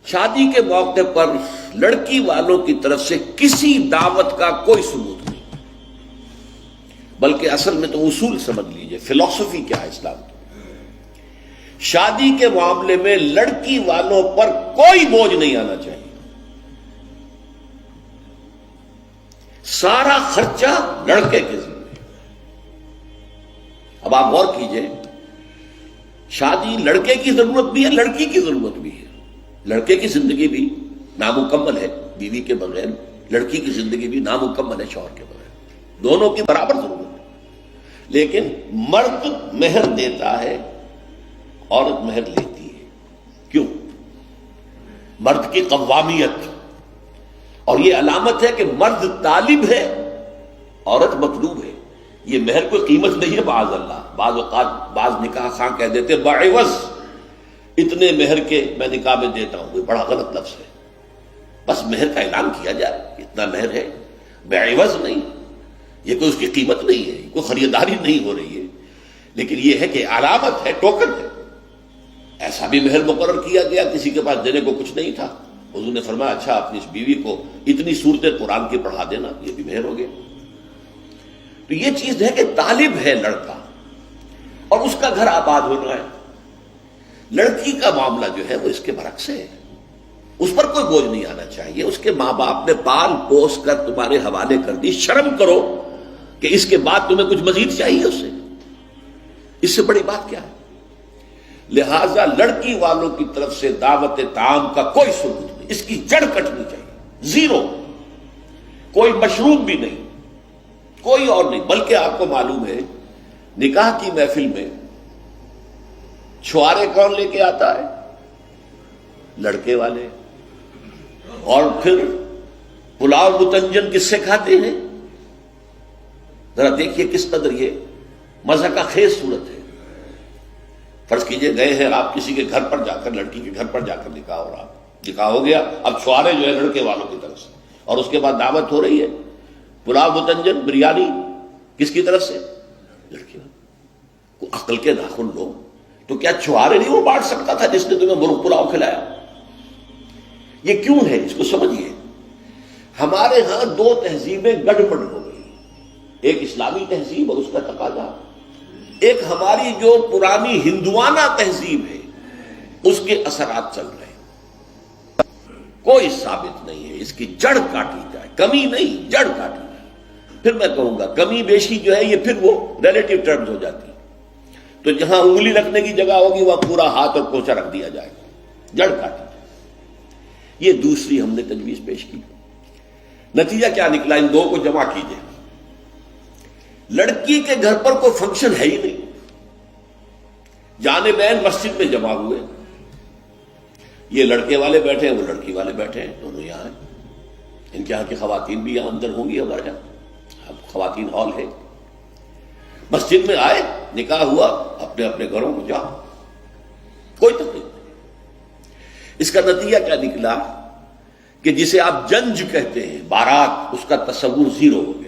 شادی کے موقع پر لڑکی والوں کی طرف سے کسی دعوت کا کوئی ثبوت نہیں، بلکہ اصل میں تو اصول سمجھ لیجئے، فلسفی کیا ہے اسلام کی۔ شادی کے معاملے میں لڑکی والوں پر کوئی بوجھ نہیں آنا چاہیے، سارا خرچہ لڑکے کے ذمہ۔ اب آپ غور کیجئے، شادی لڑکے کی ضرورت بھی ہے، لڑکی کی ضرورت بھی ہے۔ لڑکے کی زندگی بھی نامکمل ہے بیوی کے بغیر، لڑکی کی زندگی بھی نامکمل ہے شوہر کے بغیر، دونوں کی برابر ضرورت ہے۔ لیکن مرد مہر دیتا ہے، عورت مہر لیتی ہے۔ کیوں؟ مرد کی قوامیت، اور یہ علامت ہے کہ مرد طالب ہے، عورت مطلوب ہے۔ یہ مہر کوئی قیمت نہیں ہے، معاذ اللہ۔ بعض اوقات بعض نکاح خواہ کہہ دیتے بعوض اتنے مہر کے میں نکاح میں دیتا ہوں، یہ بڑا غلط لفظ ہے۔ بس مہر کا اعلان کیا جائے اتنا مہر ہے، بعوض نہیں، یہ کوئی اس کی قیمت نہیں ہے، کوئی خریداری نہیں ہو رہی ہے، لیکن یہ ہے کہ علامت ہے، ٹوکن ہے۔ ایسا بھی مہر مقرر کیا گیا، کسی کے پاس دینے کو کچھ نہیں تھا، حضور نے فرمایا اچھا اپنی اس بیوی کو اتنی سورتیں قرآن کی پڑھا دینا، یہ بھی مہر ہو گیا۔ تو یہ چیز ہے کہ طالب ہے لڑکا، اور اس کا گھر آباد ہونا ہے۔ لڑکی کا معاملہ جو ہے وہ اس کے برعکس ہے، اس پر کوئی بوجھ نہیں آنا چاہیے۔ اس کے ماں باپ نے پال پوس کر تمہارے حوالے کر دی، شرم کرو کہ اس کے بعد تمہیں کچھ مزید چاہیے اس سے، اس سے بڑی بات کیا ہے؟ لہذا لڑکی والوں کی طرف سے دعوت طعام کا کوئی ثبوت نہیں، اس کی جڑ کٹنی چاہیے، زیرو، کوئی مشروب بھی نہیں، کوئی اور نہیں۔ بلکہ آپ کو معلوم ہے نکاح کی محفل میں چھوارے کون لے کے آتا ہے؟ لڑکے والے۔ اور پھر پلاؤ متنجن کس سے کھاتے ہیں؟ ذرا دیکھیے کس قدر یہ مزہ کا خیز صورت ہے۔ فرض کیجئے گئے ہیں آپ کسی کے گھر پر جا کر، لڑکی کے گھر پر جا کر نکاح ہو رہا، نکاح ہو گیا، اب چھوارے جو ہے لڑکے والوں کی طرف سے، اور اس کے بعد دعوت ہو رہی ہے، پلاؤ متنجن بریانی کس کی طرف سے؟ لڑکی والوں۔ کو عقل کے ناخن لو، تو کیا چھوارے نہیں وہ بانٹ سکتا تھا جس نے تمہیں مرغ پلاؤ کھلایا؟ یہ کیوں ہے؟ اس کو سمجھیے۔ ہمارے ہاں دو تہذیبیں گڑبڑ ہو گئی، ایک اسلامی تہذیب اور اس کا تقاضا، ایک ہماری جو پرانی ہندوانہ تہذیب ہے اس کے اثرات چل رہے ہیں۔ کوئی ثابت نہیں ہے، اس کی جڑ کاٹی جائے، کمی نہیں، جڑ کاٹی جائے۔ پھر میں کہوں گا کمی بیشی جو ہے یہ پھر وہ ریلیٹو ٹرمز ہو جاتی ہے، تو جہاں انگلی رکھنے کی جگہ ہوگی وہاں پورا ہاتھ اور پوچھا رکھ دیا جائے گا، جڑ کاٹی جائے۔ یہ دوسری ہم نے تجویز پیش کی۔ نتیجہ کیا نکلا؟ ان دو کو جمع کیجئے، لڑکی کے گھر پر کوئی فنکشن ہے ہی نہیں، جانبین مسجد میں جمع ہوئے، یہ لڑکے والے بیٹھے ہیں، وہ لڑکی والے بیٹھے ہیں، دونوں یہاں ہیں۔ ان کے یہاں کی خواتین بھی یہاں اندر ہوں گی، ہمارے یہاں اب خواتین ہال ہے۔ مسجد میں آئے، نکاح ہوا، اپنے اپنے گھروں کو جاؤ، کوئی تکلیف نہیں۔ اس کا نتیجہ کیا نکلا کہ جسے آپ جنج کہتے ہیں، بارات، اس کا تصور زیرو ہو گیا۔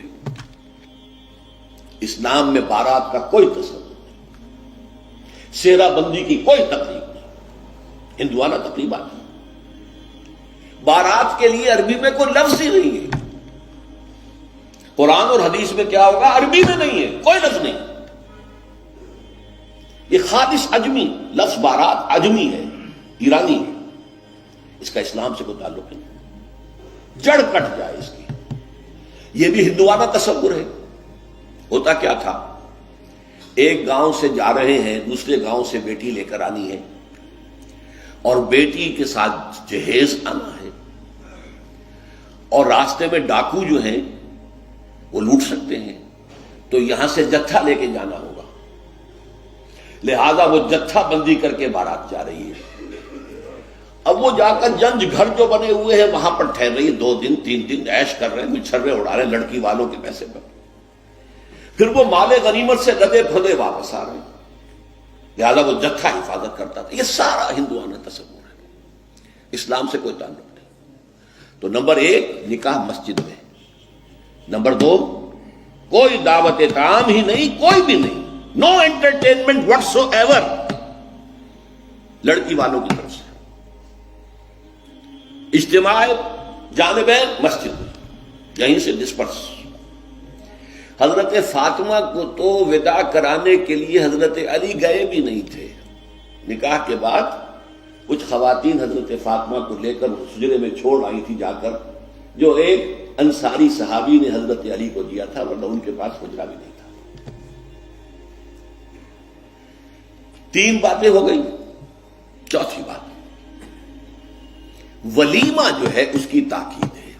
اسلام میں بارات کا کوئی تصور نہیں، سہرا بندی کی کوئی تقریب نہیں، ہندوانہ تقریبات نہیں۔ بارات کے لیے عربی میں کوئی لفظ ہی نہیں ہے، قرآن اور حدیث میں کیا ہوگا؟ عربی میں نہیں ہے، کوئی لفظ نہیں۔ یہ خالص عجمی لفظ، بارات عجمی ہے، ایرانی ہے، اس کا اسلام سے کوئی تعلق نہیں۔ جڑ کٹ جائے اس کی۔ یہ بھی ہندوانہ تصور ہے۔ ہوتا کیا تھا؟ ایک گاؤں سے جا رہے ہیں، دوسرے گاؤں سے بیٹی لے کر آنی ہے، اور بیٹی کے ساتھ جہیز آنا ہے، اور راستے میں ڈاکو جو ہیں وہ لوٹ سکتے ہیں، تو یہاں سے جتھا لے کے جانا ہوگا، لہذا وہ جتھا بندی کر کے بارات جا رہی ہے۔ اب وہ جا کر جنج گھر جو بنے ہوئے ہیں وہاں پر ٹھہر رہی ہے، 2 دن 3 دن عیش کر رہے ہیں، مچھرے اڑا رہے ہیں لڑکی والوں کے پیسے پر، پھر وہ مال غنیمت سے لدے پھدے واپس آ رہے ہیں، لہذا وہ جتھا حفاظت کرتا تھا۔ یہ سارا ہندوانہ تصور ہے، اسلام سے کوئی تعلق نہیں۔ تو نمبر 1 نکاح مسجد میں، نمبر 2 کوئی دعوت طعام ہی نہیں، کوئی بھی نہیں، نو انٹرٹینمنٹ واٹس سو ایور لڑکی والوں کی طرف سے۔ اجتماع جانب مسجد، یہیں سے ڈسپرس۔ حضرت فاطمہ کو تو وداع کرانے کے لیے حضرت علی گئے بھی نہیں تھے۔ نکاح کے بعد کچھ خواتین حضرت فاطمہ کو لے کر حجرے میں چھوڑ آئی تھی جا کر، جو ایک انصاری صحابی نے حضرت علی کو دیا تھا، ورنہ ان کے پاس حجرہ بھی نہیں تھا۔ 3 باتیں ہو گئی۔ چوتھی بات، ولیمہ جو ہے اس کی تاکید ہے۔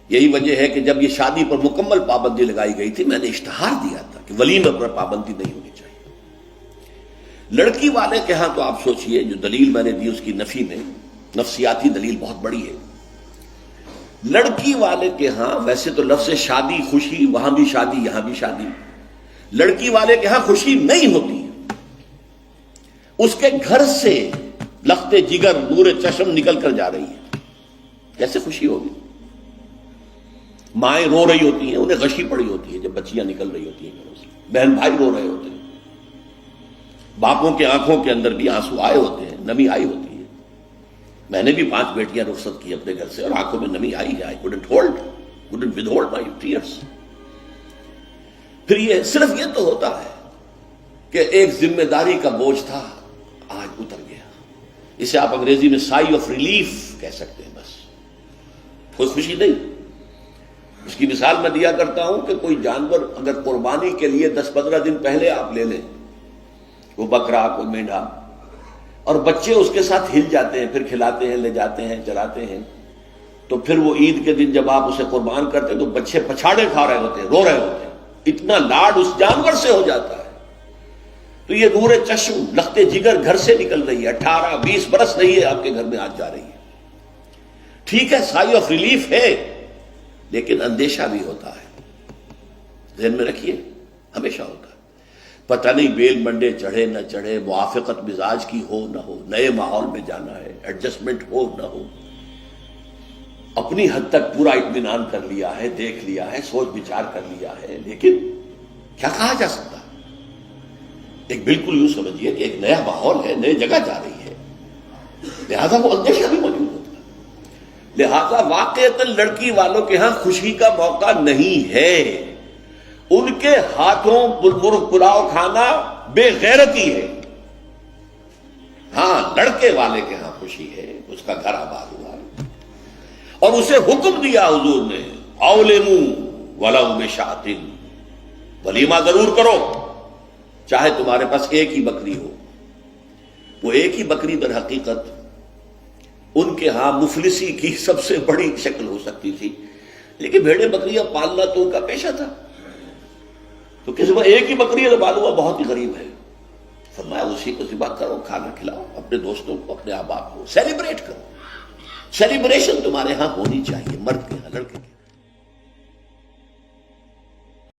یہی وجہ ہے کہ جب یہ شادی پر مکمل پابندی لگائی گئی تھی، میں نے اشتہار دیا تھا کہ ولیمہ پر پابندی نہیں ہونی چاہیے۔ لڑکی والے کے ہاں تو آپ سوچئے، جو دلیل میں نے دی اس کی نفی میں، نفسیاتی دلیل بہت بڑی ہے۔ لڑکی والے کے ہاں ویسے تو لفظ شادی، خوشی، وہاں بھی شادی یہاں بھی شادی، لڑکی والے کے ہاں خوشی نہیں ہوتی۔ اس کے گھر سے لخت جگر، نور چشم نکل کر جا رہی ہے، کیسے خوشی ہوگی؟ مائیں رو رہی ہوتی ہیں، انہیں غشی پڑی ہوتی ہے جب بچیاں نکل رہی ہوتی ہیں گھروں سے، بہن بھائی رو رہے ہوتے ہیں، باپوں کے آنکھوں کے اندر بھی آنسو آئے ہوتے ہیں، نمی آئی ہوتی ہے۔ میں نے بھی 5 بیٹیاں رخصت کی اپنے گھر سے، اور آنکھوں میں نمی آئی ہے۔ I couldn't withhold my tears۔ پھر یہ صرف یہ تو ہوتا ہے کہ ایک ذمہ داری کا بوجھ تھا، آج اتر گیا۔ اسے آپ انگریزی میں سائی آف ریلیف کہہ سکتے ہیں، بس کوئی خوشی نہیں۔ اس کی مثال میں دیا کرتا ہوں کہ کوئی جانور اگر قربانی کے لیے 10-15 دن پہلے آپ لے لیں، وہ بکرا، کوئی مینڈھا، اور بچے اس کے ساتھ ہل جاتے ہیں، پھر کھلاتے ہیں، لے جاتے ہیں، چلاتے ہیں، تو پھر وہ عید کے دن جب آپ اسے قربان کرتے ہیں تو بچے پچھاڑے کھا رہے ہوتے ہیں، رو رہے ہوتے ہیں، اتنا لاڈ اس جانور سے ہو جاتا ہے۔ تو یہ نور چشم، لخت جگر گھر سے نکل رہی ہے، 18-20 برس رہی ہے آپ کے گھر میں، آج جا رہی ہے۔ ٹھیک ہے، سائی آف ریلیف ہے، لیکن اندیشہ بھی ہوتا ہے، ذہن میں رکھیے، ہمیشہ ہوتا ہے۔ پتہ نہیں بیل منڈے چڑھے نہ چڑھے، موافقت مزاج کی ہو نہ ہو، نئے ماحول میں جانا ہے، ایڈجسٹمنٹ ہو نہ ہو، اپنی حد تک پورا اطمینان کر لیا ہے، دیکھ لیا ہے، سوچ بچار کر لیا ہے، لیکن کیا کہا جا سکتا ہے؟ ایک بالکل یوں سمجھیے کہ ایک نیا ماحول ہے، نئے جگہ جا رہی ہے، لہذا وہ اندیشہ بھی موجود ہوتا ہے۔ لہذا واقعتاً لڑکی والوں کے ہاں خوشی کا موقع نہیں ہے۔ ان کے ہاتھوں مرغ پلاؤ کھانا بے غیرتی ہے۔ ہاں، لڑکے والے کے ہاں خوشی ہے، اس کا گھر آباد ہوا ہے، اور اسے حکم دیا حضور نے، اولموا ولو بشاۃ، ولیمہ ضرور کرو، چاہے تمہارے پاس ایک ہی بکری ہو۔ وہ ایک ہی بکری در حقیقت ان کے ہاں مفلسی کی سب سے بڑی شکل ہو سکتی تھی، لیکن بھیڑیں بکریاں پالنا تو ان کا پیشہ تھا، تو کسی کو ایک ہی بکری ہے تو معلوم ہوا بہت ہی غریب ہے، فرمایا اسی کو ذبح کرو، کھانا کھلاؤ اپنے دوستوں کو، اپنے احباب کو، سیلیبریٹ کرو۔ سیلیبریشن تمہارے ہاں ہونی چاہیے، مرد کے ہاں، لڑکے کے